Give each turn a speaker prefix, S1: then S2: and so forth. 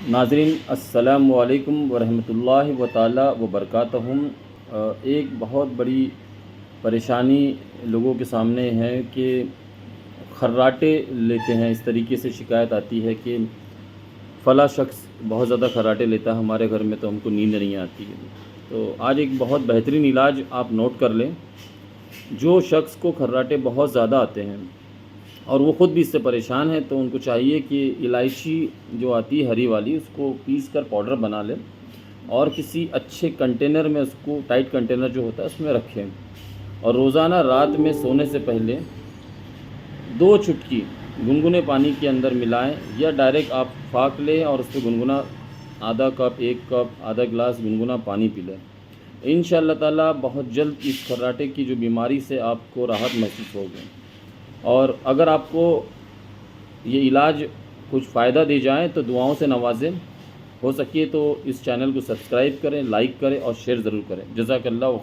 S1: नाज़रीन अस्सलामु अलैकुम वरहमतुल्लाहि व तआला व बरकातहू। एक बहुत बड़ी परेशानी लोगों के सामने है कि खर्राटे लेते हैं। इस तरीके से शिकायत आती है कि फ़ला शख्स बहुत ज़्यादा खर्राटे लेता है हमारे घर में, तो हमको नींद नहीं आती है। तो आज एक बहुत बेहतरीन इलाज आप नोट कर लें। जो शख्स को खर्राटे बहुत ज़्यादा आते हैं और वो ख़ुद भी इससे परेशान है, तो उनको चाहिए कि इलायची जो आती है हरी वाली, उसको पीस कर पाउडर बना लें और किसी अच्छे कंटेनर में, उसको टाइट कंटेनर जो होता है उसमें रखें और रोज़ाना रात में सोने से पहले 2 चुटकी गुनगुने पानी के अंदर मिलाएं, या डायरेक्ट आप फाँक लें और उस पर गुनगुना आधा कप, 1 कप, आधा गिलास गुनगुना पानी पी लें। इंशाअल्लाह ताला बहुत जल्द इस खर्राटे की जो बीमारी से आपको राहत महसूस होगी। और अगर आपको ये इलाज कुछ फ़ायदा दे जाए तो दुआओं से नवाजें। हो सके तो इस चैनल को सब्सक्राइब करें, लाइक करें और शेयर ज़रूर करें। जज़ाकल्लाहु खैर।